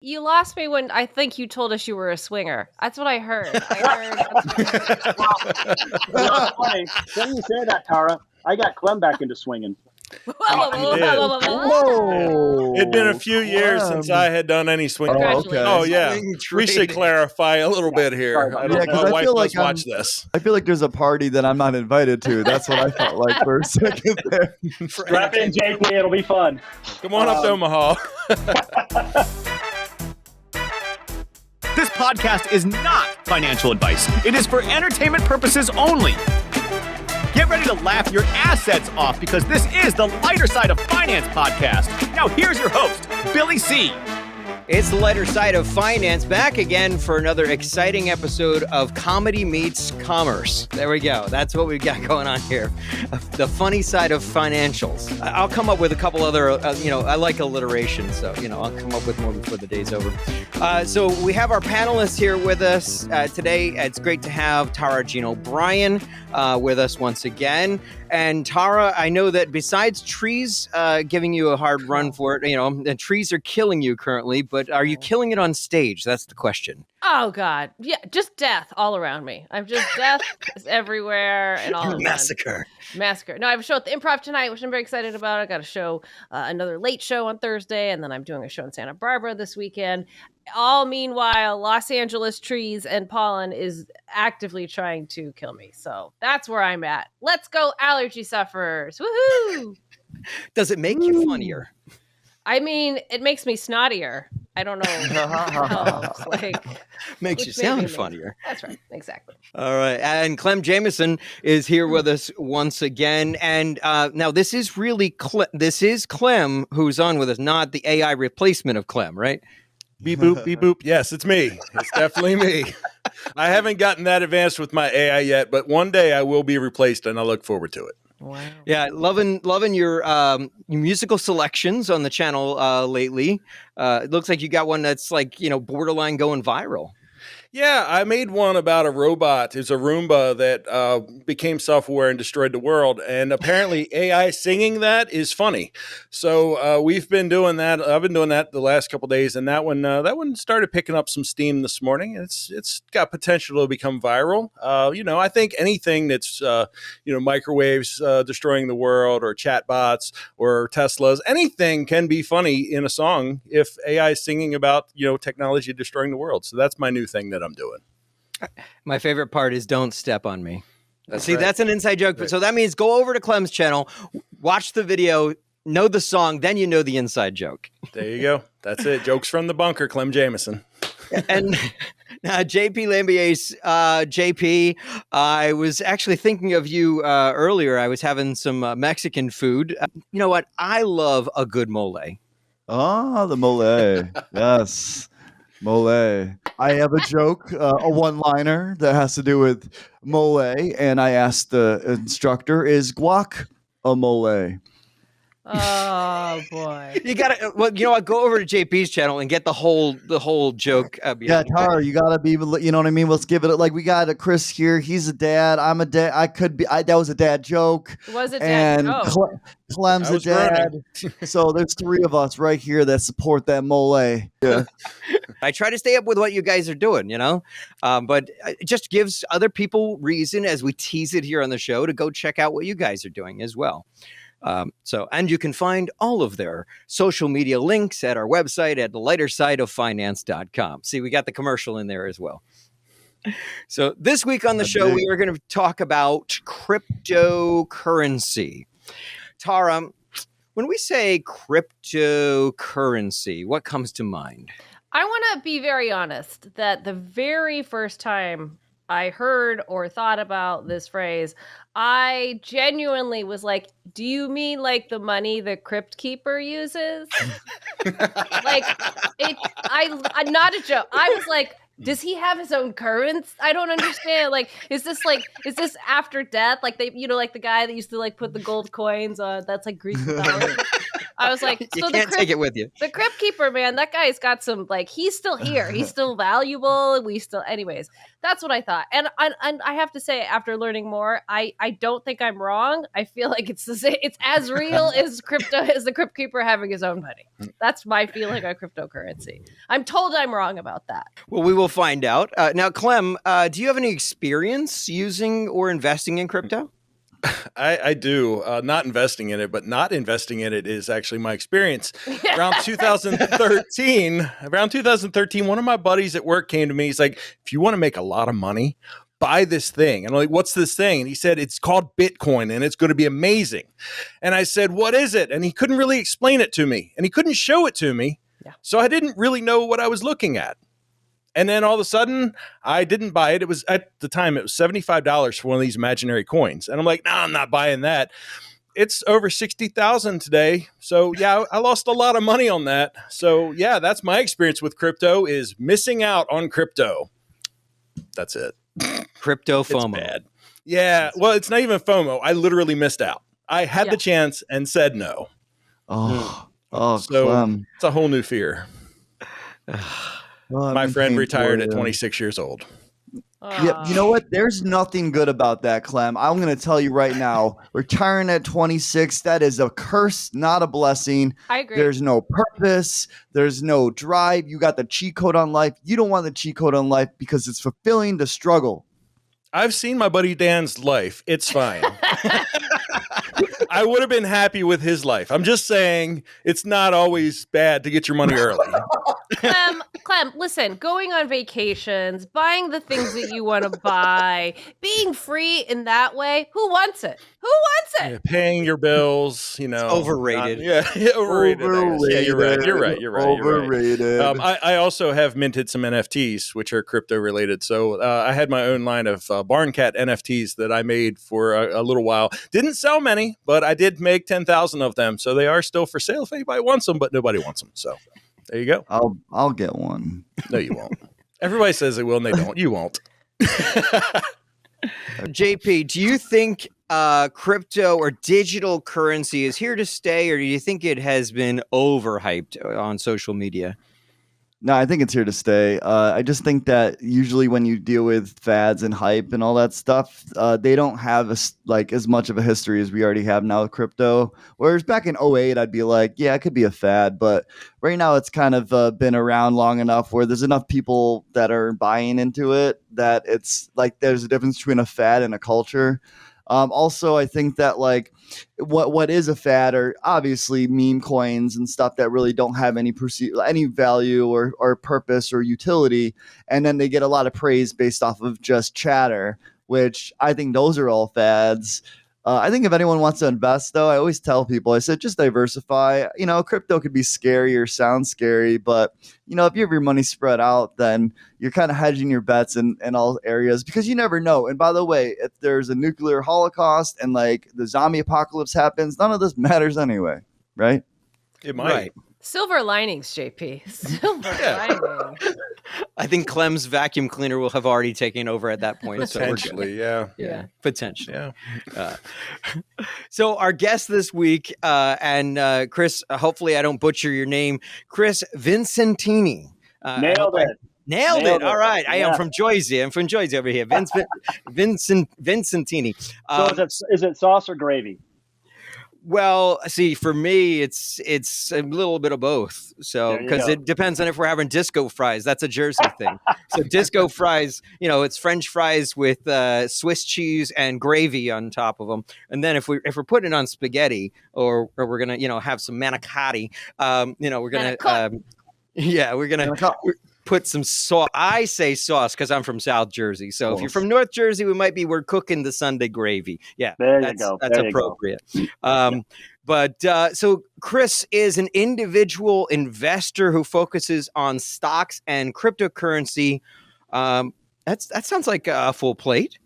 You lost me when I think you told us you were a swinger. That's what I heard. Well, funny. When you say that, Tara, I got Clem back into swinging. Whoa! It'd been a few years since I had done any swing. Congratulations. Oh yeah, we should clarify a little bit here. Sorry Yeah, because I wife feel like does watch this. I feel like there's a party that I'm not invited to. That's what I felt like for a second there. Strap in, JP. It'll be fun. Come on up to Omaha. This podcast is not financial advice. It is for entertainment purposes only. Get ready to laugh your assets off because this is the Lighter Side of Finance podcast. Now here's your host, Billy C. It's the Lighter Side of Finance, back again for another exciting episode of Comedy Meets Commerce. There we go. That's what we've got going on here. The funny side of financials. I'll come up with a couple other, I like alliteration, so, I'll come up with more before the day's over. So we have our panelists here with us today. It's great to have Tara Jean O'Brien with us once again. And Tara, I know that besides trees giving you a hard run for it, the trees are killing you currently, but are you killing it on stage? That's the question. Oh, God. Yeah, just death all around me. I'm just death is everywhere and all around. Massacre. No, I have a show at the Improv tonight, which I'm very excited about. I got a show, another late show on Thursday, and then I'm doing a show in Santa Barbara this weekend. All meanwhile, Los Angeles trees and pollen is actively trying to kill me. So that's where I'm at. Let's go, allergy sufferers. Woohoo! Does it make you funnier? I mean, it makes me snottier. I don't know. Makes you sound funnier. That's right. Exactly. All right. And Clem Jameson is here with us once again. And now this is really this is Clem who's on with us, not the AI replacement of Clem, right? Beep boop, beep boop. Yes, it's me. It's definitely me. I haven't gotten that advanced with my AI yet, but one day I will be replaced, and I look forward to it. Wow. Yeah, loving your musical selections on the channel lately. It looks like you got one that's like, borderline going viral. Yeah, I made one about a robot. It's a Roomba that became self-aware and destroyed the world. And apparently AI singing that is funny. So we've been doing that. I've been doing that the last couple of days. And that one started picking up some steam this morning. It's got potential to become viral. I think anything that's, microwaves destroying the world or chatbots or Teslas, anything can be funny in a song if AI is singing about, technology destroying the world. So that's my new thing that I'm doing. My favorite part is "Don't step on me." That's That's an inside joke. Right. So that means go over to Clem's channel, watch the video, know the song, then you know the inside joke. There you go. That's it. Jokes from the bunker, Clem Jameson. And JP Lambiase, JP, I was actually thinking of you earlier. I was having some Mexican food. You know what? I love a good mole. Oh, the mole. Yes. Mole. I have a joke, a one-liner that has to do with mole, and I asked the instructor, "Is guac a mole?" Oh boy! You gotta. Well, you know what? Go over to JP's channel and get the whole joke. Yeah, Tara, you gotta be. You know what I mean? Let's give it. Like we got a Chris here. He's a dad. I'm a dad. I could be. That was a dad joke. It was a dad joke. Clem's a dad. So there's three of us right here that support that mole. Yeah. I try to stay up with what you guys are doing, but it just gives other people reason as we tease it here on the show to go check out what you guys are doing as well. And you can find all of their social media links at our website at lightersideoffinance.com. See, we got the commercial in there as well. So this week on the show, we are going to talk about cryptocurrency. Tara, when we say cryptocurrency, what comes to mind? I want to be very honest that the very first time I heard or thought about this phrase, I genuinely was like, do you mean like the money the Crypt Keeper uses? Not a joke. I was like, Does he have his own currents? I don't understand. Is this after death? Like they, like the guy that used to like put the gold coins on. That's like Greek mythology. I was like, You can't take it with you. The Crypt Keeper, man, that guy's got some, he's still here. He's still valuable. Anyways, that's what I thought. And I have to say, after learning more, I don't think I'm wrong. I feel like it's as real as the Crypt Keeper having his own money. That's my feeling on cryptocurrency. I'm told I'm wrong about that. Well, we will find out. Now, Clem, do you have any experience using or investing in crypto? I do. Not investing in it, but not investing in it is actually my experience. Around 2013, one of my buddies at work came to me. He's like, if you want to make a lot of money, buy this thing. And I'm like, what's this thing? And he said, it's called Bitcoin and it's going to be amazing. And I said, what is it? And he couldn't really explain it to me and he couldn't show it to me. Yeah. So I didn't really know what I was looking at. And then all of a sudden, I didn't buy it. It was at the time, it was $75 for one of these imaginary coins. And I'm like, no, I'm not buying that. It's over 60,000 today. So yeah, I lost a lot of money on that. So yeah, that's my experience with crypto is missing out on crypto. That's it. Crypto FOMO. It's bad. Yeah. Well, it's not even FOMO. I literally missed out. I had the chance and said no. So Clem. It's a whole new fear. Well, my friend retired at 26 years old. Yep. You know what? There's nothing good about that, Clem. I'm going to tell you right now. Retiring at 26, that is a curse, not a blessing. I agree. There's no purpose. There's no drive. You got the cheat code on life. You don't want the cheat code on life because it's fulfilling the struggle. I've seen my buddy Dan's life. It's fine. I would have been happy with his life. I'm just saying it's not always bad to get your money early. Clem, listen, going on vacations, buying the things that you want to buy, being free in that way, who wants it? Who wants it? Yeah, paying your bills, It's overrated. Overrated. Yeah, you're right. Overrated. I also have minted some NFTs, which are crypto related. So I had my own line of Barn Cat NFTs that I made for a little while. Didn't sell many, but I did make 10,000 of them. So they are still for sale if anybody wants them, but nobody wants them. So there you go. I'll get one. No, you won't. Everybody says they will and they don't. You won't. JP, do you think crypto or digital currency is here to stay, or do you think it has been overhyped on social media? No, I think it's here to stay. I just think that usually when you deal with fads and hype and all that stuff, they don't have as much of a history as we already have now with crypto. Whereas back in 2008, I'd be like, yeah, it could be a fad. But right now it's kind of been around long enough where there's enough people that are buying into it that it's like there's a difference between a fad and a culture. Also, I think that what is a fad are obviously meme coins and stuff that really don't have any value or purpose or utility. And then they get a lot of praise based off of just chatter, which I think those are all fads. I think if anyone wants to invest, though, I always tell people, I said, just diversify. Crypto could be scary or sound scary, but, if you have your money spread out, then you're kind of hedging your bets in all areas because you never know. And by the way, if there's a nuclear holocaust and the zombie apocalypse happens, none of this matters anyway, right? It might. Right. Silver linings, JP. Silver linings. I think Clem's vacuum cleaner will have already taken over at that point. Potentially, yeah. Potentially. Yeah. So our guest this week, and Chris, hopefully I don't butcher your name, Chris Vincentini. Nailed it. Nailed it. All right. I am from Jersey. I'm from Jersey over here. Vincentini. So is it sauce or gravy? Well, see, for me, it's a little bit of both. So, because it depends on if we're having disco fries. That's a Jersey thing. So, disco fries, it's French fries with Swiss cheese and gravy on top of them. And then if we're putting it on spaghetti, or we're gonna, have some manicotti, we're gonna put some sauce. I say sauce because I'm from South Jersey. So if you're from North Jersey, we're cooking the Sunday gravy. Yeah, that's appropriate. So Chris is an individual investor who focuses on stocks and cryptocurrency. That sounds like a full plate.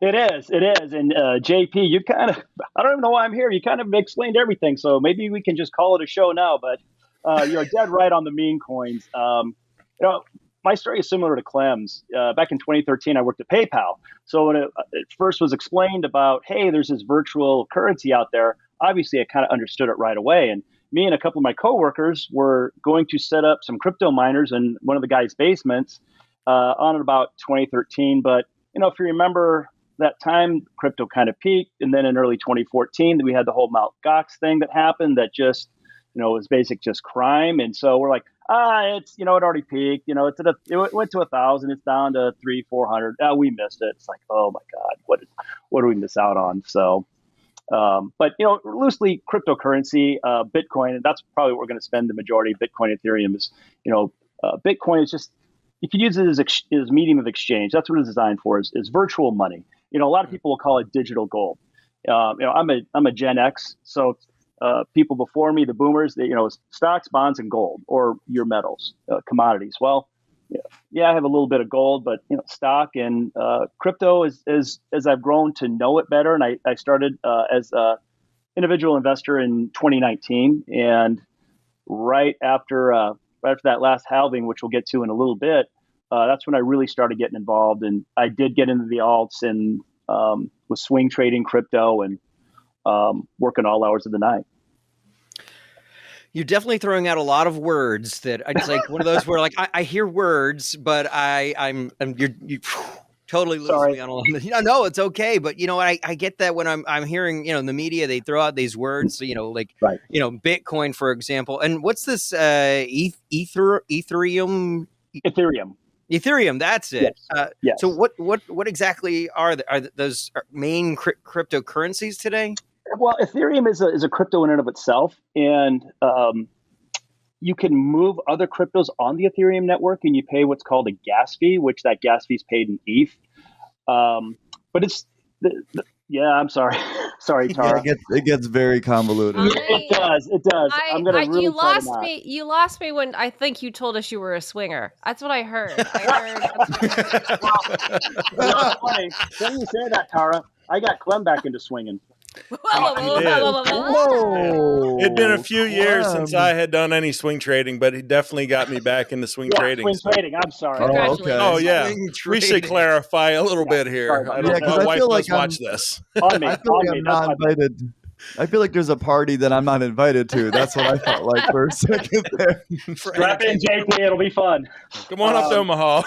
It is. And JP, you I don't even know why I'm here. You kind of explained everything. So maybe we can just call it a show now, but you're dead right on the meme coins. my story is similar to Clem's. Back in 2013, I worked at PayPal. So when it first was explained about, hey, there's this virtual currency out there, obviously I kind of understood it right away. And me and a couple of my coworkers were going to set up some crypto miners in one of the guys' basements on about 2013. But, if you remember that time, crypto kind of peaked. And then in early 2014, we had the whole Mt. Gox thing that happened that just, was basic just crime. And so we're like, it's, it already peaked. It went to 1,000. It's down to 300-400. We missed it. It's like, oh my God, what did we miss out on? So, but loosely cryptocurrency, Bitcoin, and that's probably what we're going to spend the majority of Bitcoin, Ethereum is, Bitcoin is just, you can use it as medium of exchange. That's what it's designed for is virtual money. A lot of people will call it digital gold. I'm a Gen X, so people before me, the boomers, stocks, bonds, and gold, or your metals, commodities. Well, I have a little bit of gold, but stock and crypto as I've grown to know it better. And I started as an individual investor in 2019, and right after that last halving, which we'll get to in a little bit, that's when I really started getting involved. And I did get into the alts and was swing trading crypto and working all hours of the night. You're definitely throwing out a lot of words that it's like one of those where like I hear words, but I'm you totally losing me on all of this. No, it's okay. But I get that when I'm hearing, in the media, they throw out these words, like, right. Bitcoin, for example. And what's this Ethereum? Ethereum, that's it. Yes. Yes. So what exactly are those main cryptocurrencies today? Well, Ethereum is a crypto in and of itself, and you can move other cryptos on the Ethereum network, and you pay what's called a gas fee, which that gas fee is paid in ETH. But it's I'm sorry, Tara. It gets very convoluted. It does. I'm gonna really you lost me when I think you told us you were a swinger. That's what I heard. Well, funny. When you say that, Tara, I got Clem back into swinging. It'd been a few years since I had done any swing trading, but he definitely got me back into swing trading. Swing trading. I'm sorry. Oh, okay. Oh yeah, we should clarify a little bit here. My wife does watch this. I feel like I'm not invited. I feel like there's a party that I'm not invited to. That's what I felt like for a second there. Strap in, JP. It'll be fun. Come on up to Omaha.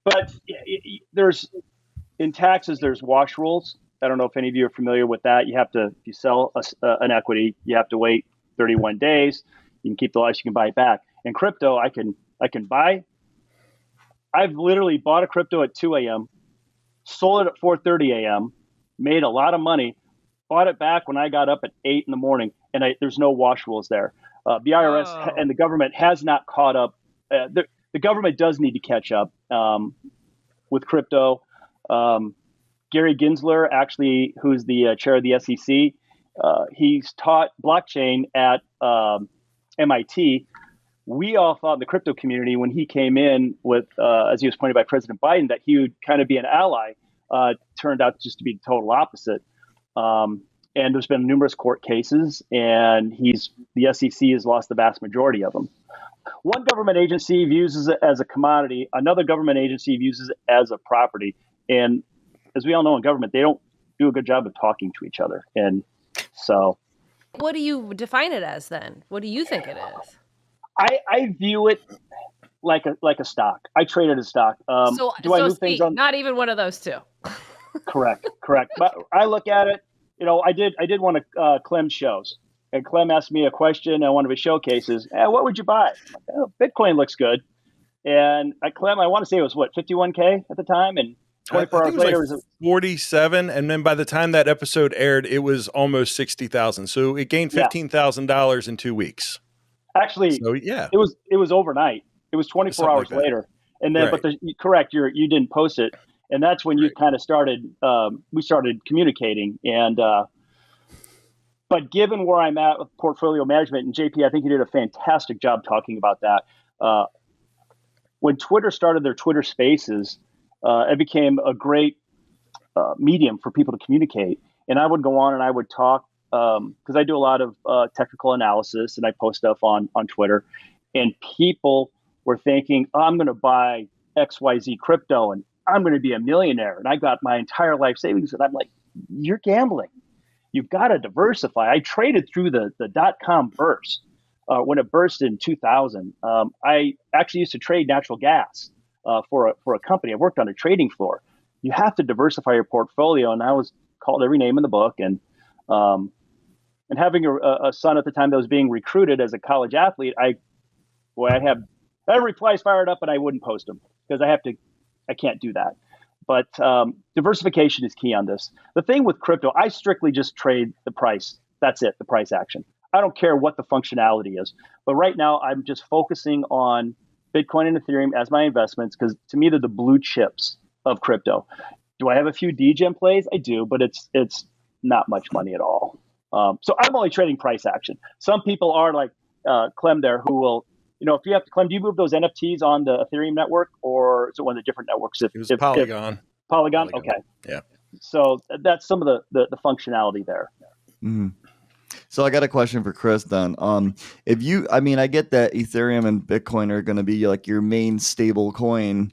But there's. In taxes, there's wash rules. I don't know if any of you are familiar with that. You have to, if you sell an equity, you have to wait 31 days. You can keep the license, you can buy it back. In crypto, I can buy. I've literally bought a crypto at 2 a.m., sold it at 4:30 a.m., made a lot of money, bought it back when I got up at 8 in the morning, and there's no wash rules there. The IRS and the government has not caught up. The government does need to catch up with crypto. Gary Gensler, actually, who's the chair of the SEC, he's taught blockchain at MIT. We all thought in the crypto community when he came in with, as he was pointed by President Biden, that he would kind of be an ally. Turned out just to be the total opposite. And there's been numerous court cases, and the SEC has lost the vast majority of them. One government agency views it as a commodity. Another government agency views it as a property. And as we all know in government, they don't do a good job of talking to each other. And so. What do you define it as then? What do you think it is? I view it like a stock. I trade it as stock. Do I move things on? Not even one of those two. Correct. But I look at it, I did one of Clem's shows. And Clem asked me a question at one of his showcases. What would you buy? Bitcoin looks good. And Clem, I want to say it was 51K at the time, and 24 hours later, it was 47, and then by the time that episode aired, it was almost 60,000. So it gained $15,000 in 2 weeks. Actually, it was overnight. It was 24 hours later, and then correct, you didn't post it, and that's when you kind of started. We started communicating, and but given where I'm at with portfolio management, and JP, I think you did a fantastic job talking about that. When Twitter started their Twitter Spaces. It became a great medium for people to communicate. And I would go on and I would talk because I do a lot of technical analysis and I post stuff on Twitter. and people were thinking, oh, I'm going to buy XYZ crypto and I'm going to be a millionaire. And I got my entire life savings. And I'm like, you're gambling. You've got to diversify. I traded through the dot-com burst when it burst in 2000. I actually used to trade natural gas for a company. I worked on a trading floor. You have to diversify your portfolio. And I was called every name in the book. And having a son at the time that was being recruited as a college athlete, I have every replies fired up, and I wouldn't post them because I can't do that. But diversification is key on this. The thing with crypto, I strictly just trade the price. That's it, the price action. I don't care what the functionality is. But right now, I'm just focusing on Bitcoin and Ethereum as my investments because to me, they're the blue chips of crypto. Do I have a few degen plays? I do, but it's not much money at all. So I'm only trading price action. Some people are like Clem there who will, if you have to, Clem, do you move those NFTs on the Ethereum network or is it one of the different networks? It was Polygon. Polygon? Okay. Yeah. So that's some of the functionality there. Mm-hmm. So I got a question for Chris then. I get that Ethereum and Bitcoin are going to be like your main stable coin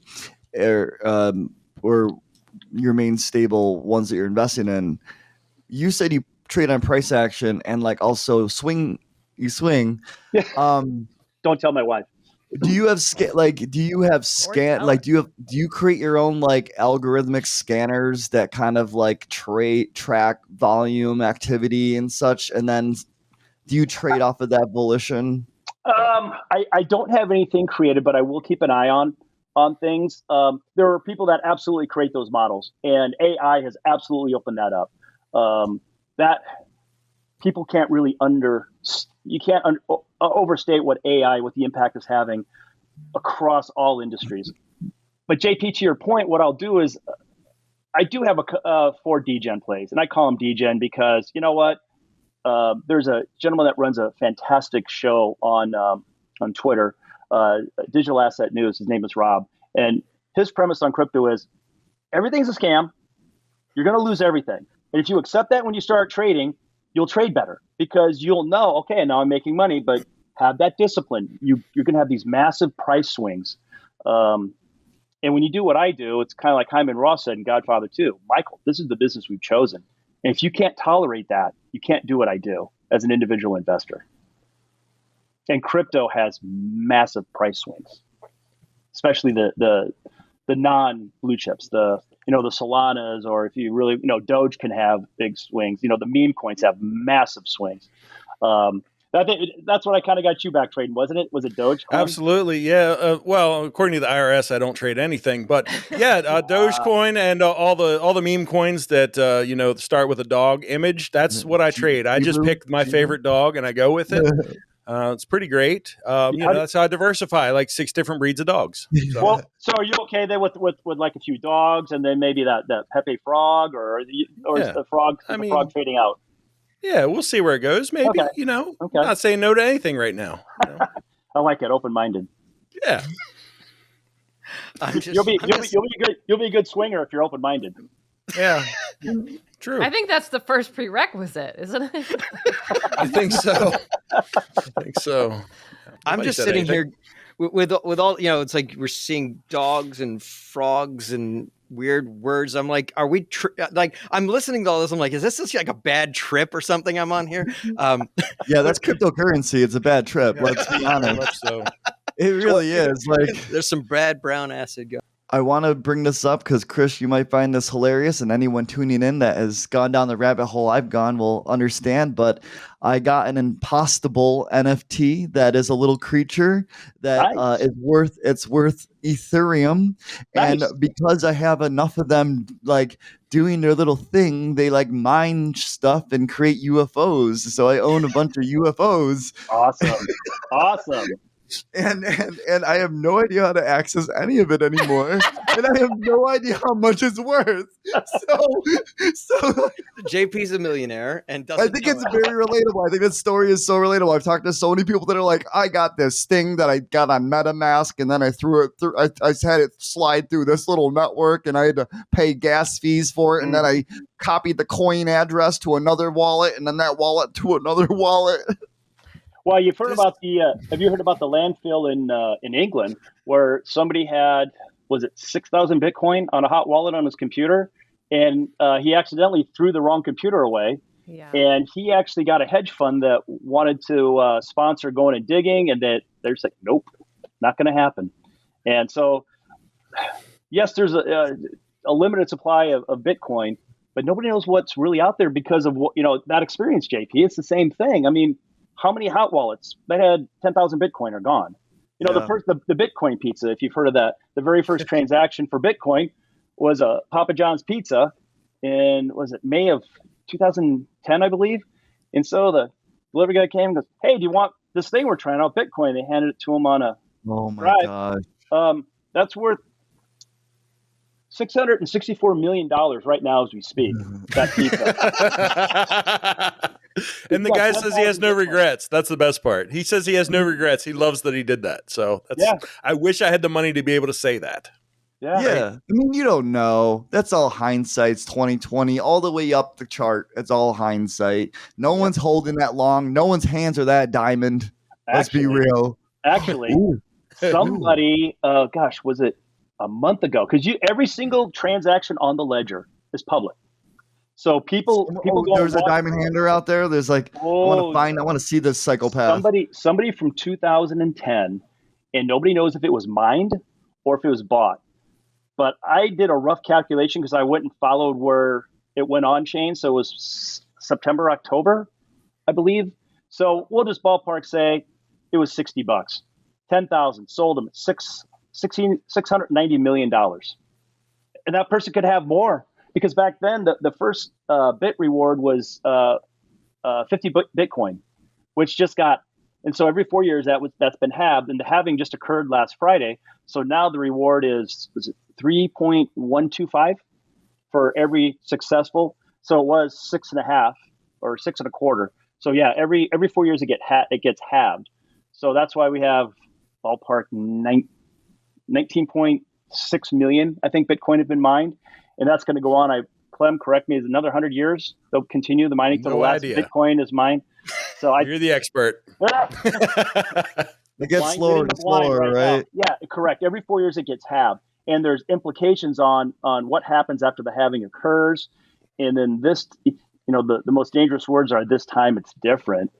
or your main stable ones that you're investing in. You said you trade on price action and like also swing. Don't tell my wife. Do you create your own like algorithmic scanners that kind of like track volume activity and such, and then do you trade off of that volition? I don't have anything created, but I will keep an eye on things. There are people that absolutely create those models, and AI has absolutely opened that up. That people can't really overstate what the impact is having across all industries. But JP, to your point, what I'll do is I do have 4 degen plays, and I call them degen because you know what? There's a gentleman that runs a fantastic show on Twitter, Digital Asset News. His name is Rob, and his premise on crypto is everything's a scam. You're going to lose everything. And if you accept that when you start trading, you'll trade better because you'll know, okay, now I'm making money, but have that discipline. You're going to have these massive price swings. And when you do what I do, it's kind of like Hyman Roth said in Godfather 2, Michael, this is the business we've chosen. And if you can't tolerate that, you can't do what I do as an individual investor. And crypto has massive price swings, especially the non-blue chips, the Solanas, or if you really, Doge can have big swings. The meme coins have massive swings. That's what I kind of got you back trading, wasn't it? Was it Doge? Absolutely, yeah. Well, according to the IRS, I don't trade anything, but yeah, Dogecoin and all the meme coins that start with a dog image. That's what I trade. I just pick my favorite dog and I go with it. It's pretty great. That's how I diversify, like 6 different breeds of dogs. So. Well, so are you okay then with like a few dogs and then maybe that Pepe frog or is the frog trading out? Yeah, we'll see where it goes. Maybe, okay. I'm not saying no to anything right now. I like it, open-minded. Yeah. You'll be a good swinger if you're open-minded. Yeah. True. I think that's the first prerequisite, isn't it? I think so. I'm just sitting here with all, it's like we're seeing dogs and frogs and weird words. I'm like, are we I'm listening to all this. I'm like, is this just like a bad trip or something I'm on here? Yeah, that's cryptocurrency. It's a bad trip. Let's be honest. So. It really is. Like, there's some Brad Brown acid going. I want to bring this up because, Chris, you might find this hilarious, and anyone tuning in that has gone down the rabbit hole I've gone will understand, but I got an impostable NFT that is a little creature that nice. is worth Ethereum, nice. And because I have enough of them like doing their little thing, they like mine stuff and create UFOs, so I own a bunch of UFOs. Awesome. And I have no idea how to access any of it anymore, and I have no idea how much it's worth. So JP's a millionaire, and I think it's very relatable. I think that story is so relatable. I've talked to so many people that are like, I got this thing that I got on MetaMask, and then I threw it through. I had it slide through this little network, and I had to pay gas fees for it, and then I copied the coin address to another wallet, and then that wallet to another wallet. Well, you've heard about have you heard about the landfill in England where somebody had, was it 6,000 Bitcoin on a hot wallet on his computer, and he accidentally threw the wrong computer away. Yeah. And he actually got a hedge fund that wanted to sponsor going and digging, and they're just like, nope, not going to happen. And so, yes, there's a limited supply of Bitcoin, but nobody knows what's really out there because of that experience, JP. It's the same thing. I mean, how many hot wallets that had 10,000 Bitcoin are gone? The Bitcoin pizza, if you've heard of that, the very first transaction for Bitcoin was a Papa John's pizza in, was it May of 2010, I believe? And so the delivery guy came and goes, hey, do you want this thing we're trying out, Bitcoin? They handed it to him on a drive. Gosh. That's worth $664 million right now as we speak. That pizza. And the guy says he has no regrets. That's the best part. He says he has no regrets. He loves that he did that. So I wish I had the money to be able to say that. Yeah. I mean, you don't know. That's all hindsight's 2020, all the way up the chart. It's all hindsight. No one's holding that long. No one's hands are that diamond. Let's be real. Actually, somebody, was it a month ago? Because every single transaction on the ledger is public. So people there's a diamond hander out there. There's like, I want to see this psychopath. Somebody from 2010, and nobody knows if it was mined or if it was bought. But I did a rough calculation because I went and followed where it went on chain. So it was September, October, I believe. So we'll just ballpark say it was $60, 10,000, sold them at $690 million. And that person could have more because back then the first bit reward was 50 Bitcoin, which just got, and so every 4 years that's been halved, and the halving just occurred last Friday. So now the reward was it 3.125 for every successful. So it was 6.5 or 6.25. So yeah, every 4 years it gets halved. So that's why we have ballpark 19.6 million, I think, Bitcoin have been mined, and that's going to go on. Clem, correct me, is another 100 years. They'll continue the mining till the last Bitcoin is mined. So you're the expert. It gets slower and slower, right? Yeah, correct. Every 4 years it gets halved, and there's implications on what happens after the halving occurs. And then this, the most dangerous words are this time it's different.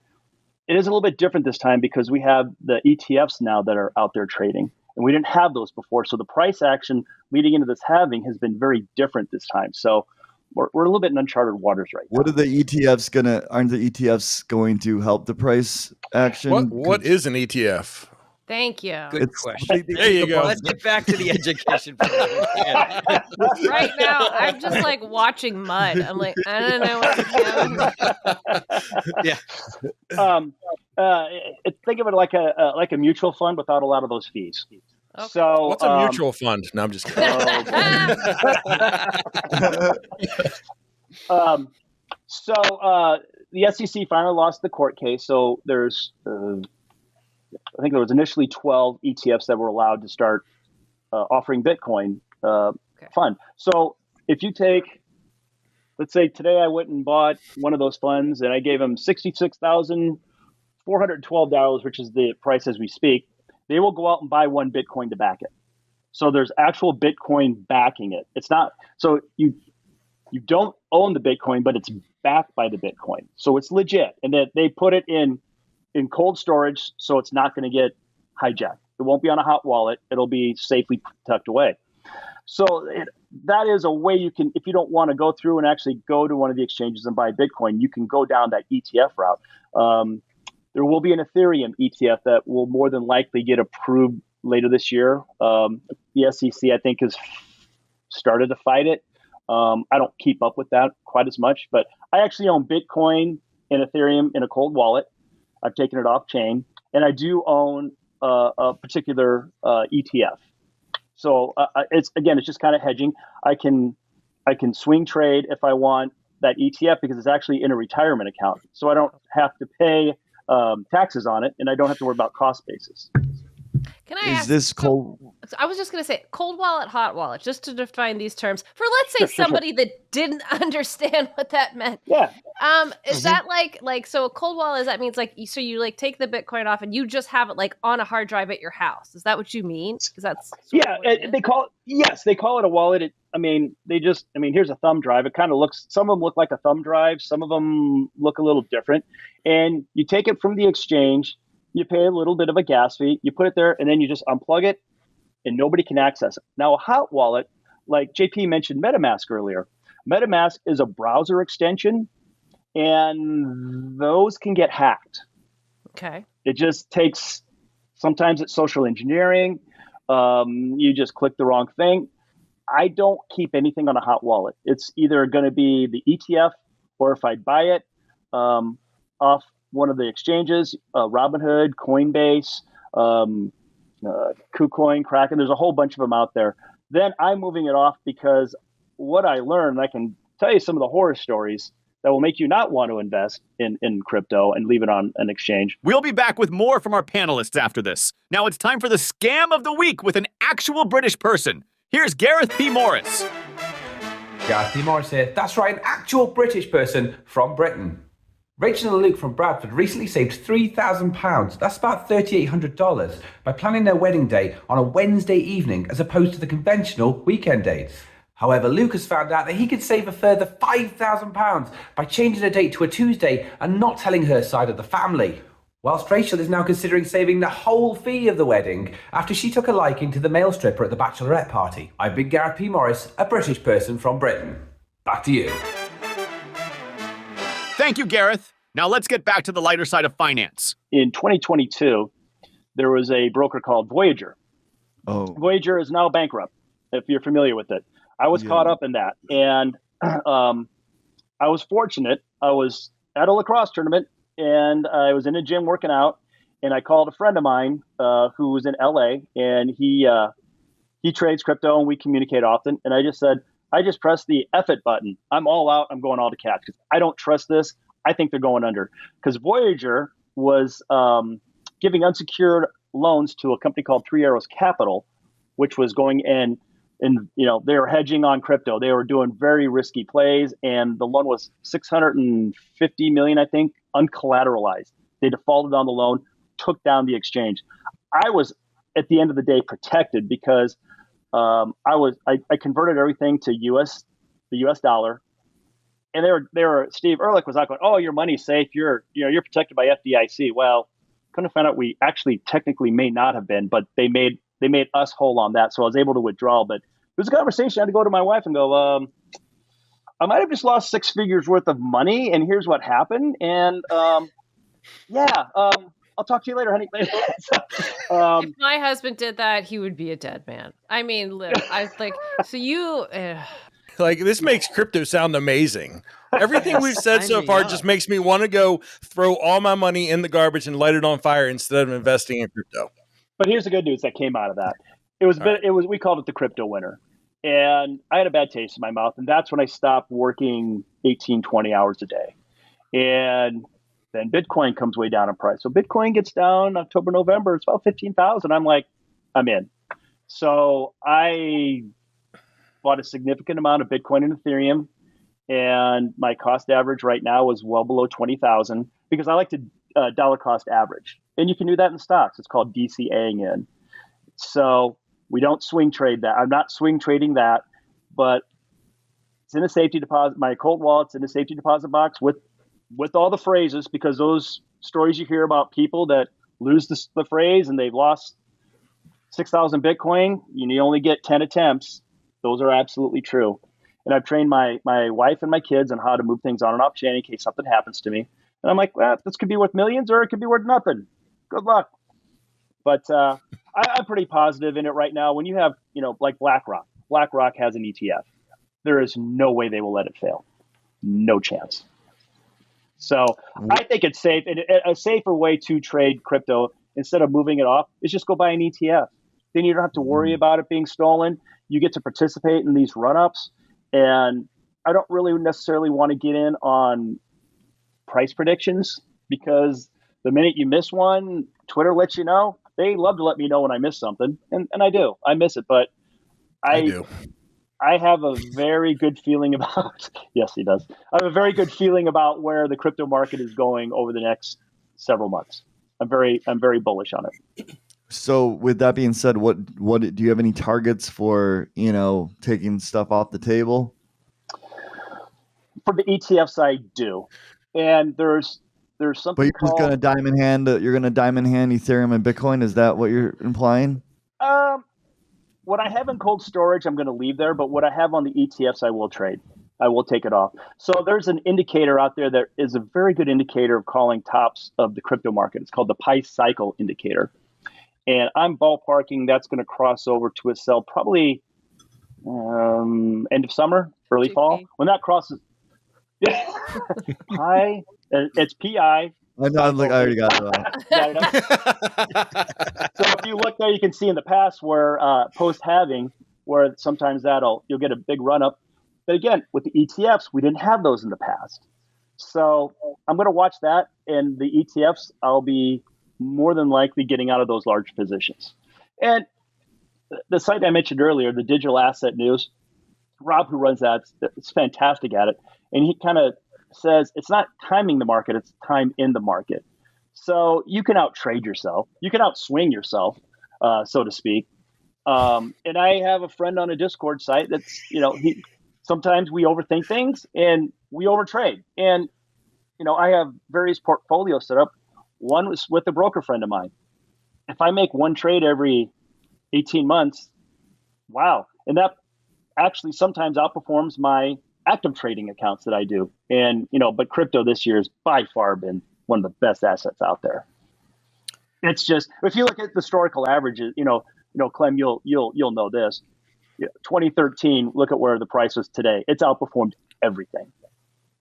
It is a little bit different this time because we have the ETFs now that are out there trading, and we didn't have those before. So the price action leading into this halving has been very different this time. So we're a little bit in uncharted waters right now. What are the ETFs aren't the ETFs going to help the price action? What is an ETF? Thank you. Good question. There you go. Let's get back to the education. Right now, I'm just like watching mud. I'm like, I don't know what's Think of it like a mutual fund without a lot of those fees. Okay. So what's a mutual fund? No, I'm just kidding. So the SEC finally lost the court case. So there's, I think there was initially 12 ETFs that were allowed to start offering Bitcoin fund. So if you take, let's say today I went and bought one of those funds and I gave them $66,412, which is the price as we speak, they will go out and buy one Bitcoin to back it. So there's actual Bitcoin backing it. It's not, so you don't own the Bitcoin, but it's backed by the Bitcoin. So it's legit. And that they put it in cold storage, so it's not going to get hijacked. It won't be on a hot wallet. It'll be safely tucked away. So that is a way you can, if you don't want to go through and actually go to one of the exchanges and buy Bitcoin, you can go down that ETF route. There will be an Ethereum ETF that will more than likely get approved later this year. The SEC, I think, has started to fight it. I don't keep up with that quite as much, but I actually own Bitcoin and Ethereum in a cold wallet. I've taken it off chain, and I do own a particular ETF. So it's just kind of hedging. I can swing trade if I want that ETF because it's actually in a retirement account, so I don't have to pay taxes on it, and I don't have to worry about cost basis. Can I Is ask? this cold? So I was just going to say cold wallet, hot wallet, just to define these terms for, let's say, Sure. somebody that didn't understand what that meant. Yeah. Is that like so a cold wallet? That means like so you like take the Bitcoin off and you just have it like on a hard drive at your house. Is that what you mean? Because that's sort of what it is. They call it a wallet. Here's a thumb drive. It kind of looks. Some of them look like a thumb drive. Some of them look a little different. And you take it from the exchange. You pay a little bit of a gas fee. You put it there, and then you just unplug it, and nobody can access it. Now, a hot wallet, like JP mentioned MetaMask earlier. MetaMask is a browser extension, and those can get hacked. Okay. It just takes, sometimes it's social engineering. You just click the wrong thing. I don't keep anything on a hot wallet. It's either going to be the ETF, or if I buy it off one of the exchanges, Robinhood, Coinbase, KuCoin, Kraken. There's a whole bunch of them out there. Then I'm moving it off because what I learned, I can tell you some of the horror stories that will make you not want to invest in crypto and leave it on an exchange. We'll be back with more from our panelists after this. Now it's time for the scam of the week with an actual British person. Here's Gareth P. Morris. Gareth P. Morris here. That's right, an actual British person from Britain. Rachel and Luke from Bradford recently saved £3,000, that's about $3,800, by planning their wedding day on a Wednesday evening as opposed to the conventional weekend dates. However, Luke has found out that he could save a further £5,000 by changing the date to a Tuesday and not telling her side of the family. Whilst Rachel is now considering saving the whole fee of the wedding after she took a liking to the male stripper at the bachelorette party. I've been Gareth P. Morris, a British person from Britain. Back to you. Thank you, Gareth. Now let's get back to the lighter side of finance. In 2022, there was a broker called Voyager. Oh, Voyager is now bankrupt, if you're familiar with it. I was caught up in that. And I was fortunate. I was at a lacrosse tournament, and I was in a gym working out, and I called a friend of mine who was in LA, and he trades crypto, and we communicate often. And I just said, I just pressed the F it button. I'm all out. I'm going all to cash because I don't trust this. I think they're going under. Because Voyager was giving unsecured loans to a company called Three Arrows Capital, which was going in, and they were hedging on crypto. They were doing very risky plays, and the loan was $650 million, I think, uncollateralized. They defaulted on the loan, took down the exchange. I was, at the end of the day, protected because I converted everything to the US dollar, and they were Steve Ehrlich was out going, oh, your money's safe, you're protected by FDIC. Well, couldn't find out we actually technically may not have been, but they made us whole on that, so I was able to withdraw. But it was a conversation. I had to go to my wife and go, I might have just lost 6 figures worth of money, and here's what happened. And I'll talk to you later, honey. If my husband did that, he would be a dead man. I mean, Liv, I was like, so you... Like, this makes crypto sound amazing. Everything we've said so far just makes me want to go throw all my money in the garbage and light it on fire instead of investing in crypto. But here's the good news that came out of that. We called it the crypto winter. And I had a bad taste in my mouth. And that's when I stopped working 18, 20 hours a day. And then Bitcoin comes way down in price. So Bitcoin gets down October, November. It's about 15,000. I'm like, I'm in. So I bought a significant amount of Bitcoin and Ethereum. And my cost average right now is well below 20,000 because I like to dollar cost average. And you can do that in stocks. It's called DCAing in. So we don't swing trade that. I'm not swing trading that, but it's in a safety deposit. My cold wallet's in a safety deposit box with all the phrases, because those stories you hear about people that lose the phrase and they've lost 6,000 Bitcoin, you only get 10 attempts. Those are absolutely true. And I've trained my wife and my kids on how to move things on and off chain in case something happens to me. And I'm like, well, this could be worth millions or it could be worth nothing. Good luck. But I'm pretty positive in it right now. When you have, like BlackRock. BlackRock has an ETF. There is no way they will let it fail. No chance. So I think it's safe. And a safer way to trade crypto instead of moving it off is just go buy an ETF. Then you don't have to worry about it being stolen. You get to participate in these run-ups. And I don't really necessarily want to get in on price predictions because the minute you miss one, Twitter lets you know. they love to let me know when I miss something, and I do. I miss it, but I do. I have a very good feeling about. Yes, he does. I have a very good feeling about where the crypto market is going over the next several months. I'm very bullish on it. So with that being said, what do you have any targets for, taking stuff off the table? For the ETFs, I do, and there's something. But you're just going to diamond hand. You're going to diamond hand Ethereum and Bitcoin. Is that what you're implying? What I have in cold storage, I'm going to leave there. But what I have on the ETFs, I will trade. I will take it off. So there's an indicator out there that is a very good indicator of calling tops of the crypto market. It's called the Pi cycle indicator. And I'm ballparking that's going to cross over to a sell probably end of summer, early fall. When that crosses, Pi, it's PI. I know, I already got it. So if you look there, you can see in the past where post-halving, where sometimes you'll get a big run up. But again, with the ETFs, we didn't have those in the past. So I'm going to watch that. And the ETFs, I'll be more than likely getting out of those large positions. And the site I mentioned earlier, the Digital Asset News, Rob, who runs that, is fantastic at it. And he kind of says it's not timing the market, it's time in the market. So you can out-trade yourself. You can out-swing yourself, so to speak. And I have a friend on a Discord site that's, sometimes we overthink things and we overtrade. And, I have various portfolios set up. One was with a broker friend of mine. If I make one trade every 18 months, wow. And that actually sometimes outperforms my active trading accounts that I do. And, but crypto this year has by far been one of the best assets out there. It's just, if you look at the historical averages, Clem, you'll know this. 2013, look at where the price was today. It's outperformed everything.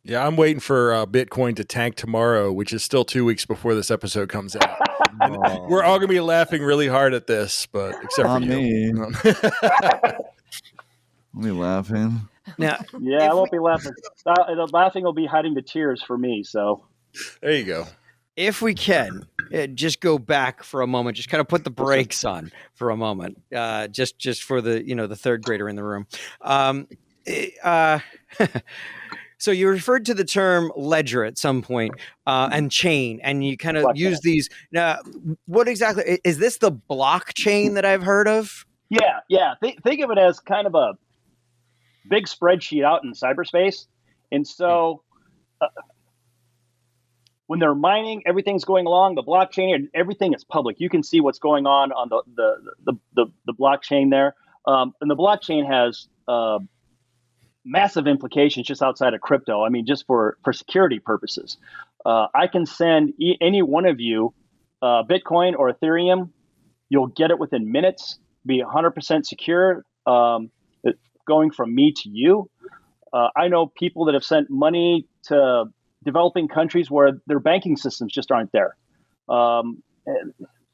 Yeah, I'm waiting for Bitcoin to tank tomorrow, which is still 2 weeks before this episode comes out. And we're all going to be laughing really hard at this, but except for me. you. I'll be laughing. Now, yeah, I won't be laughing. The laughing will be hiding the tears for me. So there you go. If we can, just go back for a moment, just kind of put the brakes on for a moment, just for the the third grader in the room. So you referred to the term ledger at some point, and chain, and you kind of use these. Now, what exactly is this? The blockchain that I've heard of? Yeah. Think of it as kind of a big spreadsheet out in cyberspace, and so when they're mining, everything's going along the blockchain, and everything is public. You can see what's going on the blockchain there, and the blockchain has massive implications just outside of crypto. I mean, just for security purposes. I can send any one of you Bitcoin or Ethereum. You'll get it within minutes, be 100% secure, going from me to you. I know people that have sent money to developing countries where their banking systems just aren't there.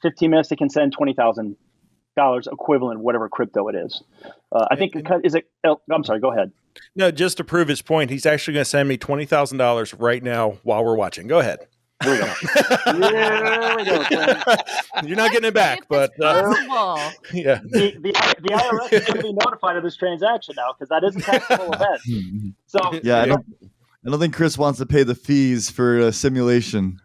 15 minutes, they can send $20,000 equivalent, whatever crypto it is. I think, is it? Oh, I'm sorry, go ahead. No, just to prove his point, he's actually going to send me $20,000 right now while we're watching. Go ahead. Here we go. Here we go. You're not getting it back, but yeah. The IRS is going to be notified of this transaction now because that is a taxable event. So yeah, I don't think Chris wants to pay the fees for a simulation.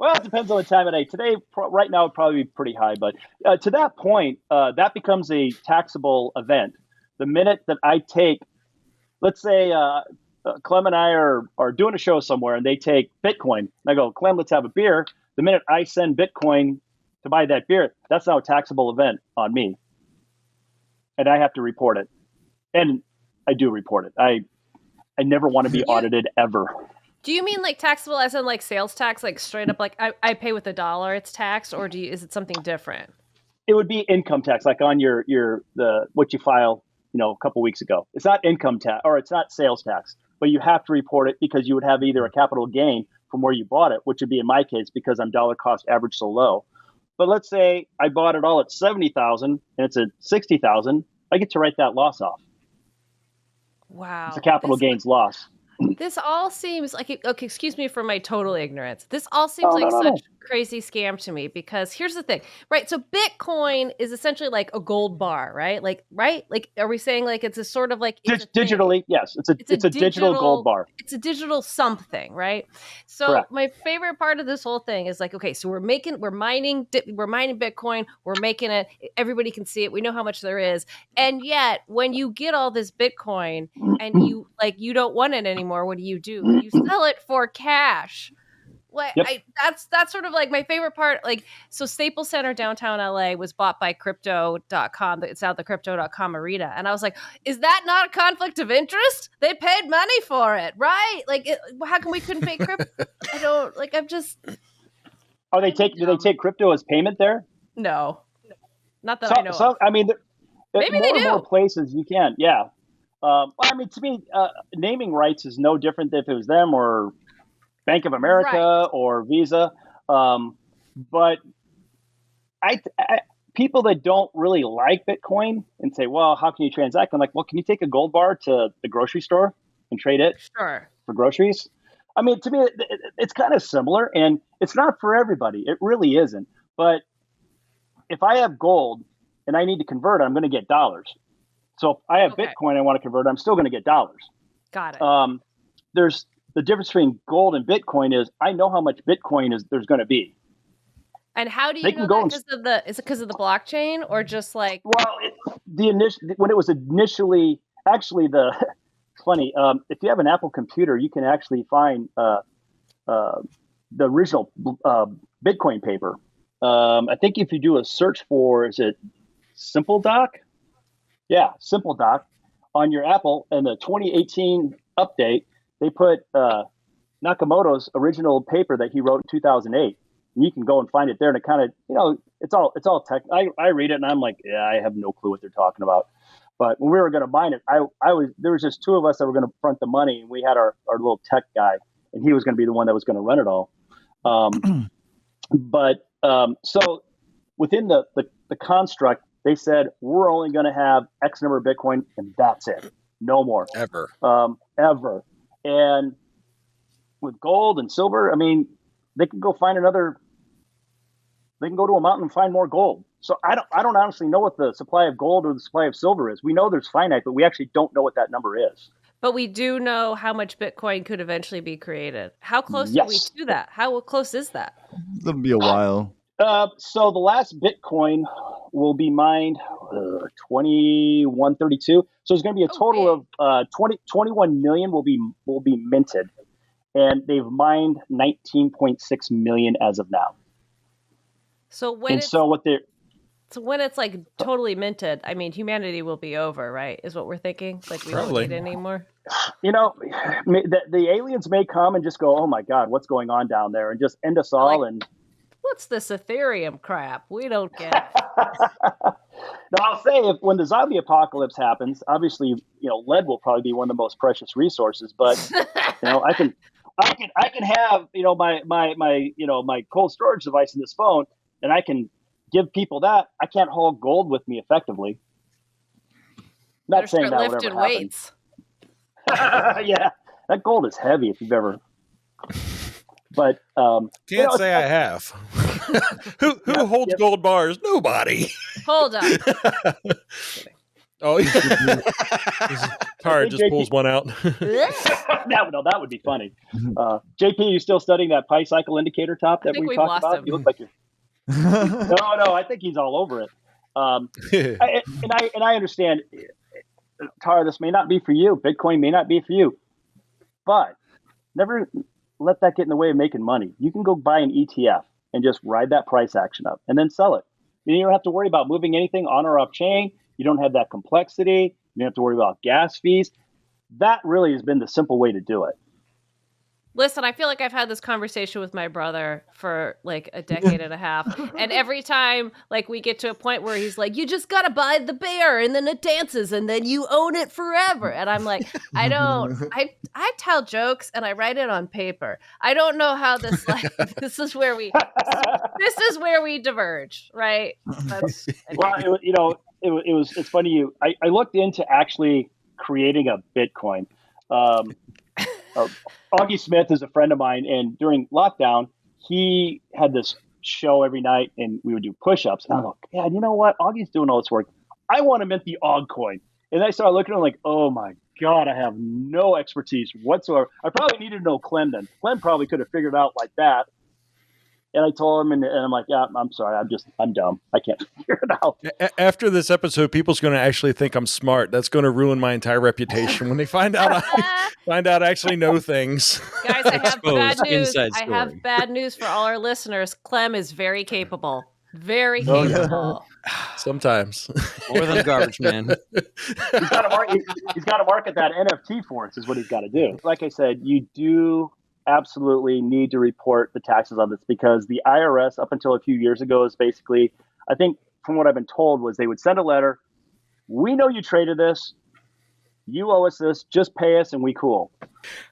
Well, it depends on the time of day. Today, right now, it'd probably be pretty high. But to that point, that becomes a taxable event. The minute that I take, let's say Clem and I are doing a show somewhere and they take Bitcoin. And I go, Clem, let's have a beer. The minute I send Bitcoin to buy that beer, that's now a taxable event on me. And I have to report it. And I do report it. I never want to be audited ever. Do you mean like taxable as in like sales tax, like straight up like I pay with $1, it's taxed, or is it something different? It would be income tax, like on what you file, a couple weeks ago. It's not income tax or it's not sales tax, but you have to report it because you would have either a capital gain from where you bought it, which would be in my case because I'm dollar cost average so low. But let's say I bought it all at 70,000 and it's at 60,000, I get to write that loss off. Wow. It's a capital gains loss. This all seems like, okay, excuse me for my total ignorance. This all seems such crazy scam to me, because here's the thing, right? So Bitcoin is essentially like a gold bar, right? Like, right? Like, are we saying like it's a sort of like it's Digitally, yes, it's a digital gold bar. It's a digital something, right? So Correct. my favorite part of this whole thing is like, okay, so we're mining Bitcoin, we're making it, everybody can see it, we know how much there is, and yet when you get all this Bitcoin and you don't want it anymore, what do? You sell it for cash. Like, Yep. That's sort of like my favorite part. Like, so Staples Center downtown LA was bought by crypto.com. It's now the crypto.com arena. And I was like, is that not a conflict of interest? They paid money for it, right? Like, how come we couldn't pay crypto? I don't, like, I'm just. Do they take crypto as payment there? No, not that I know of. I mean, maybe they do. More places you can, yeah. I mean, to me, naming rights is no different than if it was them or Bank of America or Visa. But people that don't really like Bitcoin and say, well, how can you transact? I'm like, well, can you take a gold bar to the grocery store and trade it for groceries? I mean, to me, it's kind of similar, and it's not for everybody. It really isn't. But if I have gold and I need to convert it, I'm going to get dollars. So if I have Bitcoin, I want to convert it, I'm still going to get dollars. Got it. There's the difference between gold and Bitcoin is I know how much Bitcoin there's going to be. And how do you know that? Is it because of the blockchain, or just like? Well, when it was initially, actually it's funny. If you have an Apple computer, you can actually find the original Bitcoin paper. I think if you do a search for, is it SimpleDoc? Yeah, SimpleDoc on your Apple, and the 2018 update, they put Nakamoto's original paper that he wrote in 2008. And you can go and find it there, and it kind of, it's all tech. I read it and I'm like, yeah, I have no clue what they're talking about. But when we were going to mine it, there was just two of us that were going to front the money, and we had our little tech guy, and he was going to be the one that was going to run it all. So within the construct, they said, we're only going to have X number of Bitcoin, and that's it. No more. Ever. And with gold and silver, I mean, they can go find they can go to a mountain and find more gold. So I don't honestly know what the supply of gold or the supply of silver is. We know there's finite, but we actually don't know what that number is. But we do know how much Bitcoin could eventually be created. How close are we to that? How close is that? It'll be a while. So the last Bitcoin will be mined 2132. So there's going to be a total of 21 million will be minted, and they've mined 19.6 million as of now. So when it's like totally minted, I mean, humanity will be over, right? Is what we're thinking. Like we don't need it anymore. The aliens may come and just go, oh my God, what's going on down there, and just end us all. Like, and what's this Ethereum crap? We don't get it. Now, I'll say, when the zombie apocalypse happens, obviously, lead will probably be one of the most precious resources. But I can have my cold storage device in this phone, and I can give people that. I can't haul gold with me effectively. Not saying that would ever happen. Yeah, that gold is heavy if you've ever. But can't say I have. Who holds gold bars? Nobody. Hold on. Oh, yeah. Tara just pulls one out. That would be funny. JP, you still studying that pi cycle indicator top that we talked about? You look like you're. No, I think he's all over it. I understand, Tara, this may not be for you. Bitcoin may not be for you, but never let that get in the way of making money. You can go buy an ETF and just ride that price action up and then sell it. You don't have to worry about moving anything on or off chain. You don't have that complexity. You don't have to worry about gas fees. That really has been the simple way to do it. Listen, I feel like I've had this conversation with my brother for like a decade and a half. And every time like we get to a point where he's like, you just got to buy the bear and then it dances and then you own it forever. And I'm like, I tell jokes and I write it on paper. I don't know how this, this is where we diverge, right? Well, it's funny. I looked into actually creating a Bitcoin. Augie Smith is a friend of mine, and during lockdown, he had this show every night, and we would do push-ups. And I go, yeah, you know what? Augie's doing all this work. I want to mint the Aug coin. And I started looking at him like, oh my God, I have no expertise whatsoever. I probably needed to know Clem then. Clem probably could have figured it out like that. And I told him, and I'm like, yeah, I'm sorry. I'm dumb. I can't figure it out. After this episode, people's going to actually think I'm smart. That's going to ruin my entire reputation when they find out I actually know things. Guys, I have bad Exposed news. inside I story. have bad news for all our listeners. Clem is very capable. Very capable. Sometimes. More than garbage man. He's got to market that NFT for us is what he's got to do. Like I said, you do absolutely need to report the taxes on this, because the IRS up until a few years ago is basically, I think from what I've been told, was they would send a letter. We know you traded this. You owe us this. Just pay us and we cool.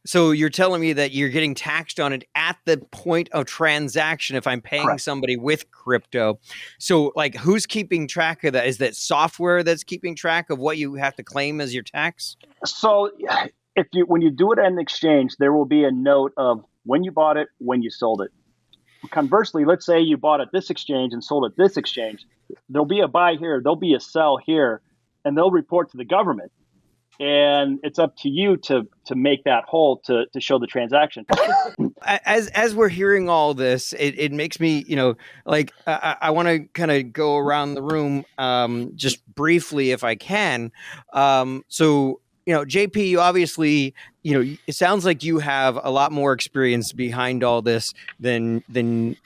So you're telling me that you're getting taxed on it at the point of transaction if I'm paying Correct. somebody with crypto. So like, who's keeping track of that? Is that software that's keeping track of what you have to claim as your tax? So when you do it at an exchange, there will be a note of when you bought it, when you sold it. Conversely, let's say you bought at this exchange and sold at this exchange. There'll be a buy here, there'll be a sell here, and they'll report to the government. And it's up to you to make that whole to show the transaction. As we're hearing all this, it makes me, like I want to kind of go around the room just briefly if I can. So, JP, you obviously, it sounds like you have a lot more experience behind all this than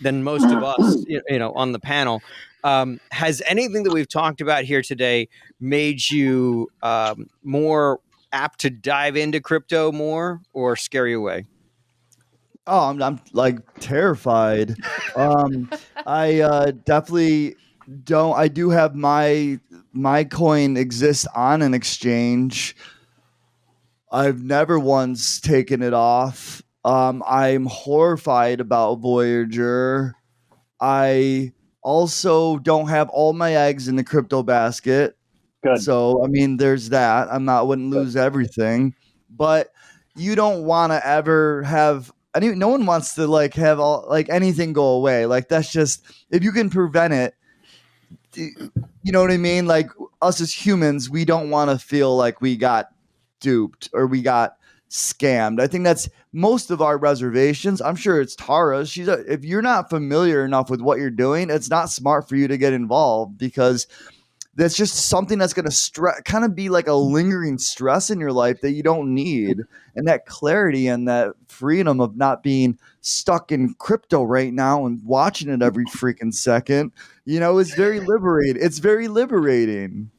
most of us, on the panel. Has anything that we've talked about here today made you more apt to dive into crypto more or scare you away? Oh, I'm like terrified. I definitely don't. I do have my coin exists on an exchange. I've never once taken it off. I'm horrified about Voyager. I also don't have all my eggs in the crypto basket. Good. So, I mean, there's that. Wouldn't lose everything. But you don't want to ever have no one wants to have anything go away. Like, that's just, if you can prevent it, you know what I mean? Like, us as humans, we don't want to feel like we got duped or we got scammed. I think that's most of our reservations. I'm sure it's Tara's. If you're not familiar enough with what you're doing, it's not smart for you to get involved, because that's just something that's going to kind of be like a lingering stress in your life that you don't need. And that clarity and that freedom of not being stuck in crypto right now and watching it every freaking second, is very liberating. It's very liberating.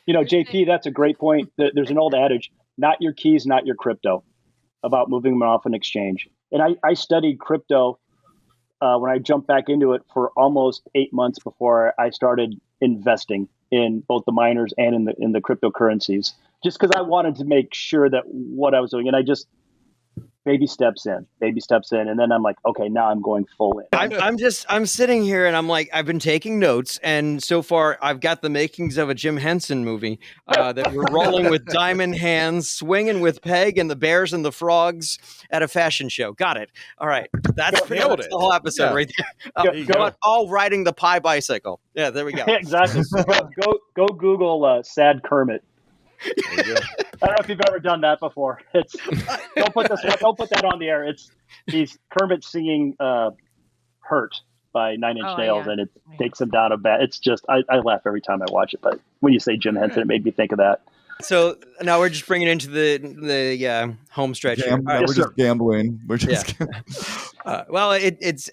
JP, that's a great point. There's an old adage, not your keys, not your crypto, about moving them off an exchange. And I studied crypto when I jumped back into it for almost 8 months before I started investing in both the miners and in the cryptocurrencies, just because I wanted to make sure that what I was doing, and I just baby steps in, and then I'm like, okay, now I'm going full in. I'm sitting here and I'm like, I've been taking notes, and so far I've got the makings of a Jim Henson movie that we're rolling with diamond hands, swinging with Peg and the bears and the frogs at a fashion show. Got it. All right, that's the whole episode right there. Go all riding the pie bicycle. Yeah, there we go. Exactly. Go Google sad Kermit. I don't know if you've ever done that before. Don't put that on the air. He's Kermit singing "Hurt" by Nine Inch Nails, and it takes him down a bit. It's just I laugh every time I watch it. But when you say Jim Henson, it made me think of that. So now we're just bringing it into the home stretch. We're just gambling. We're just well, it's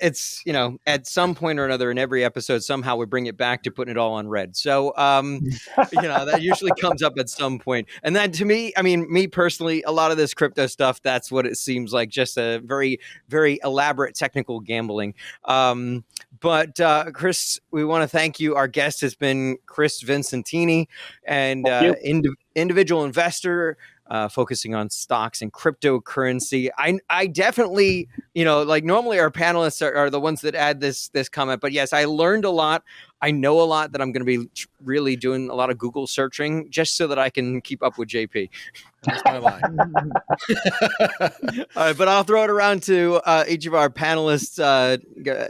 at some point or another in every episode, somehow we bring it back to putting it all on red. So that usually comes up at some point. And then to me, me personally, a lot of this crypto stuff, that's what it seems like, just a very, very elaborate technical gambling. But Chris, we want to thank you. Our guest has been Chris Vincentini, and individual investor, focusing on stocks and cryptocurrency. I definitely, like normally our panelists are the ones that add this comment, but yes, I learned a lot. I know a lot that I'm going to be really doing a lot of Google searching just so that I can keep up with JP. That's my line. All right, but I'll throw it around to each of our panelists.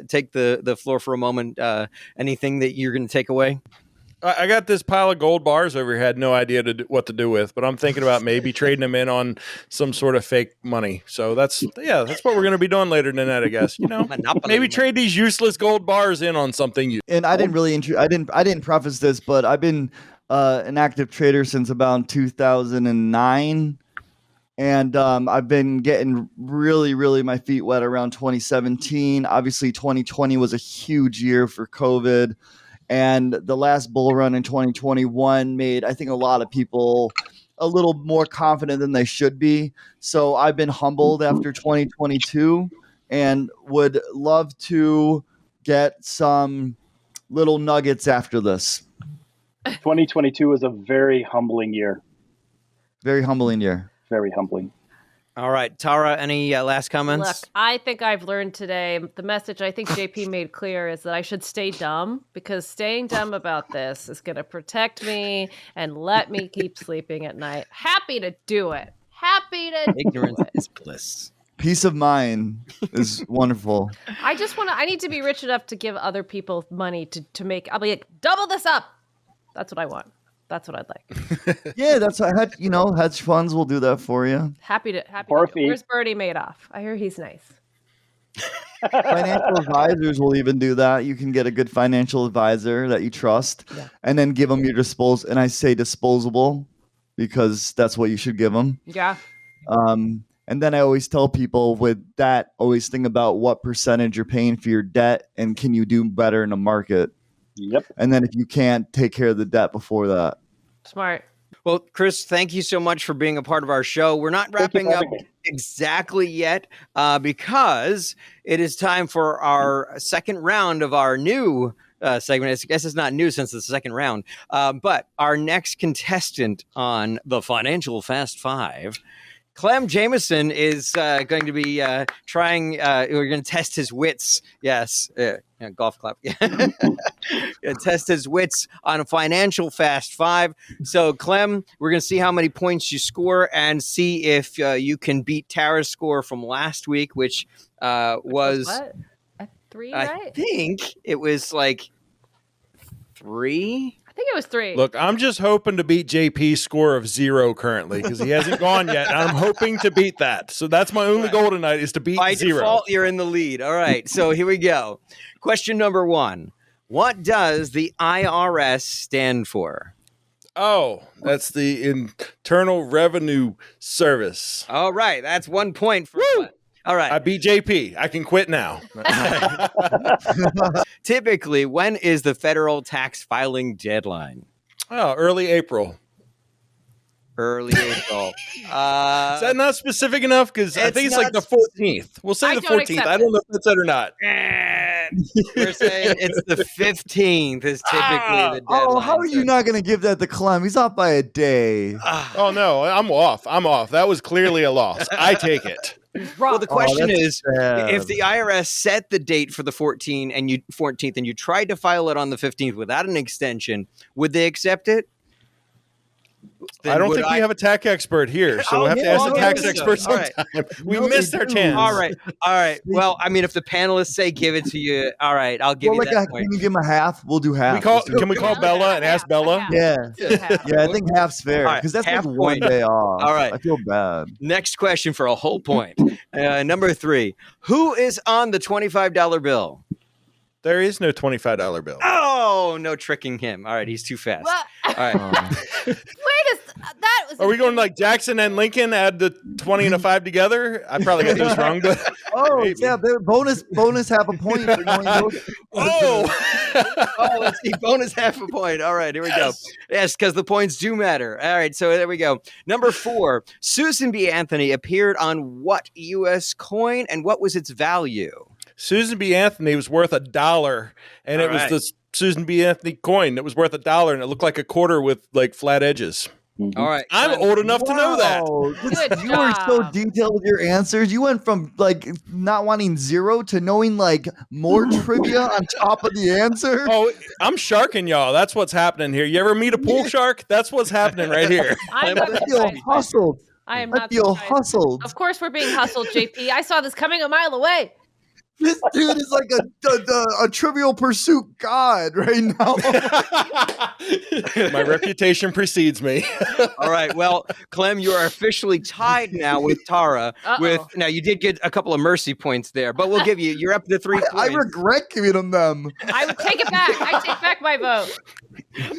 Take the floor for a moment. Anything that you're going to take away? I got this pile of gold bars over here. Had no idea what to do with, but I'm thinking about maybe trading them in on some sort of fake money. So that's what we're going to be doing later tonight, I guess. Maybe trade these useless gold bars in on something. And I didn't really I didn't preface this, but I've been an active trader since about 2009. And I've been getting really my feet wet around 2017. Obviously, 2020 was a huge year for COVID. And the last bull run in 2021 made, I think, a lot of people a little more confident than they should be. So I've been humbled after 2022 and would love to get some little nuggets after this. 2022 was a very humbling year. Very humbling year. Very humbling. All right, Tara, any last comments? Look, I think I've learned today, the message I think JP made clear is that I should stay dumb, because staying dumb about this is going to protect me and let me keep sleeping at night. Happy to do it. Ignorance is bliss. Peace of mind is wonderful. I need to be rich enough to give other people money to make, I'll be like, double this up. That's what I want. That's what I'd like. Yeah, that's hedge funds will do that for you. Happy to. Where's Bernie Madoff? I hear he's nice. Financial advisors will even do that. You can get a good financial advisor that you trust, and then give them your and I say disposable because that's what you should give them. Yeah. And then I always tell people with that, always think about what percentage you're paying for your debt and can you do better in the market. Yep. And then if you can't, take care of the debt before that. Smart. Well, Chris, thank you so much for being a part of our show. We're not wrapping up exactly yet because it is time for our second round of our new segment. I guess it's not new since it's the second round, but our next contestant on the Financial Fast Five, Clem Jameson, is going to be trying. We're going to test his wits. Yes, golf clap. Test his wits on a Financial Fast Five. So, Clem, we're going to see how many points you score and see if you can beat Tara's score from last week, which was what? A 3, right? I think it was like 3. I think it was 3. Look, I'm just hoping to beat JP's score of 0 currently because he hasn't gone yet. And I'm hoping to beat that. So that's my only goal tonight is to beat 0. By default, you're in the lead. All right. So here we go. Question number 1. What does the IRS stand for? Oh, that's the Internal Revenue Service. All right. That's 1 point for Clem. All right. I beat JP. I can quit now. Typically, when is the federal tax filing deadline? Oh, early April. Early April. Is that not specific enough? Because I think it's like the 14th. We'll say the 14th. I don't know if that's it or not. We're saying it's the 15th is typically the deadline. Oh, how are you not going to give that to Clem? He's off by a day. Oh, no. I'm off. That was clearly a loss. I take it. Well, the question is, sad. if the IRS set the date for the 14th and you tried to file it on the 15th without an extension, would they accept it? I don't think we have a tax expert here, so we'll have to ask the tax expert sometime. We missed our chance. All right. Well, I mean, if the panelists say give it to you, all right, I'll give you that point. Can you give him a half? We'll do half. Can we call Bella and ask Bella? Yeah, I think half's fair because that's half like 1 day off. All right. I feel bad. Next question for a whole point. Number 3. Who is on the $25 bill? There is no $25 bill. Oh, no tricking him. All right, he's too fast. What? All right. That was. Are we going like Jackson and Lincoln, add the 20 and a 5 together? I probably got those wrong, but maybe. Yeah, bonus half a point. Let's see, bonus half a point. All right, here we go. Yes, because the points do matter. All right, so there we go. Number 4, Susan B. Anthony appeared on what U.S. coin and what was its value? Susan B. Anthony was worth $1, and was the Susan B. Anthony coin that was worth $1, and it looked like a quarter with like flat edges. Mm-hmm. All right. I'm old enough to know that. Good You were so job. detailed with your answers. You went from like not wanting 0 to knowing like more trivia on top of the answer. Oh, I'm sharking y'all. That's what's happening here. You ever meet a pool shark? That's what's happening right here. I'm not I feel surprised. hustled. I am I not feel surprised. hustled. Of course, we're being hustled, JP. I saw this coming a mile away. This dude is like a Trivial Pursuit god right now. My reputation precedes me. All right. Well, Clem, you are officially tied now with Tara. Now you did get a couple of mercy points there, but we'll give you're up to 3 points. I regret giving them. I would take it back. I take back my vote.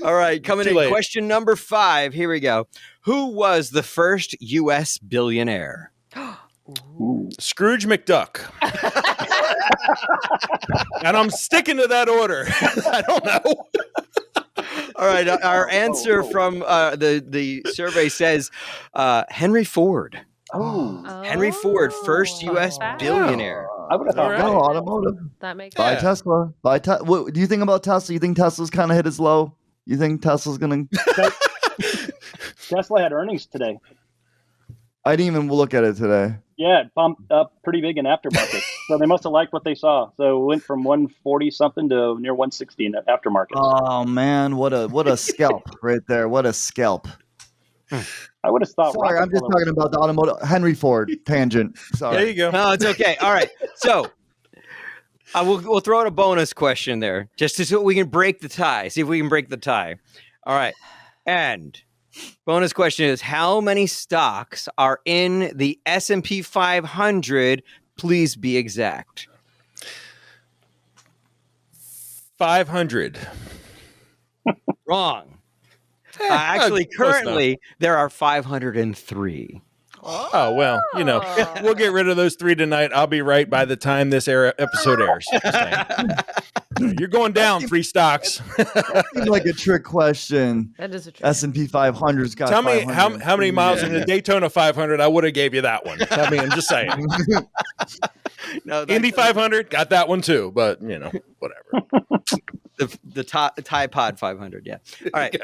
All right. Coming Too in, late. question number 5. Here we go. Who was the first U.S. billionaire? Scrooge McDuck. And I'm sticking to that order. I don't know. All right. Our answer from the survey says Henry Ford. Henry Ford, first U.S. billionaire. I would have thought All right. No, automotive. That makes Buy sense. Tesla. What do you think about Tesla? You think Tesla's kind of hit his low? You think Tesla's gonna? Tesla had earnings today. I didn't even look at it today. Yeah, it bumped up pretty big in aftermarket. So they must have liked what they saw. So it went from 140 something to near 160 in aftermarket. Oh man, what a scalp right there. What a scalp. I would have thought. Sorry, I'm just talking about the automotive Henry Ford tangent. Sorry. There you go. No, it's okay. All right. So we'll throw out a bonus question there just so we can break the tie. See if we can break the tie. All right. And bonus question is, how many stocks are in the S&P 500? Please be exact. 500. Wrong. Actually, close currently, there are 503. Oh, well, we'll get rid of those 3 tonight. I'll be right by the time this episode airs. Just saying. You're going down 3 stocks. Seems like a trick question. That is a trick. S&P 500's got. Tell me 500. how many miles in the Daytona 500 I would have gave you that one. I mean, I'm just saying. No, Indy 500, got that one too, but, whatever. the Tide Pod 500. Yeah. All right.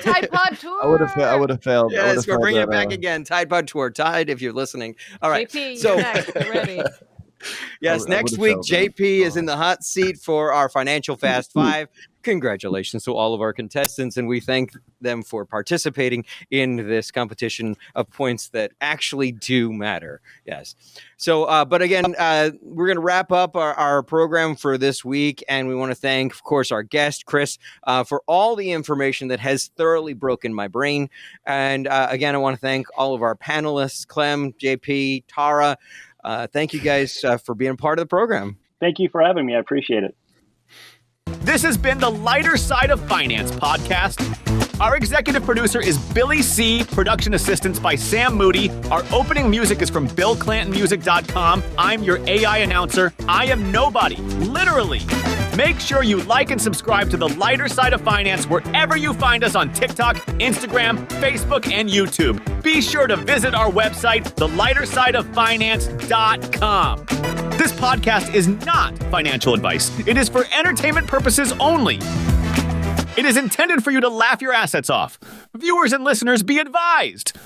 Tide Pod Tour. I would have failed. Yes, we're bringing it back again. Tide Pod Tour. Tide, if you're listening. All right. JP, so you're next. Get ready. Yes, next week, JP is in the hot seat for our Financial Fast 5. Congratulations to all of our contestants, and we thank them for participating in this competition of points that actually do matter. Yes. So, but again, we're going to wrap up our program for this week, and we want to thank, of course, our guest, Chris, for all the information that has thoroughly broken my brain. And again, I want to thank all of our panelists, Clem, JP, Tara. Thank you guys for being part of the program. Thank you for having me. I appreciate it. This has been the Lighter Side of Finance podcast. Our executive producer is Billy C. Production assistance by Sam Moody. Our opening music is from BillClantonMusic.com. I'm your AI announcer. I am nobody, literally. Make sure you like and subscribe to the Lighter Side of Finance wherever you find us on TikTok, Instagram, Facebook, and YouTube. Be sure to visit our website, thelightersideoffinance.com. This podcast is not financial advice. It is for entertainment purposes only. It is intended for you to laugh your assets off. Viewers and listeners, be advised.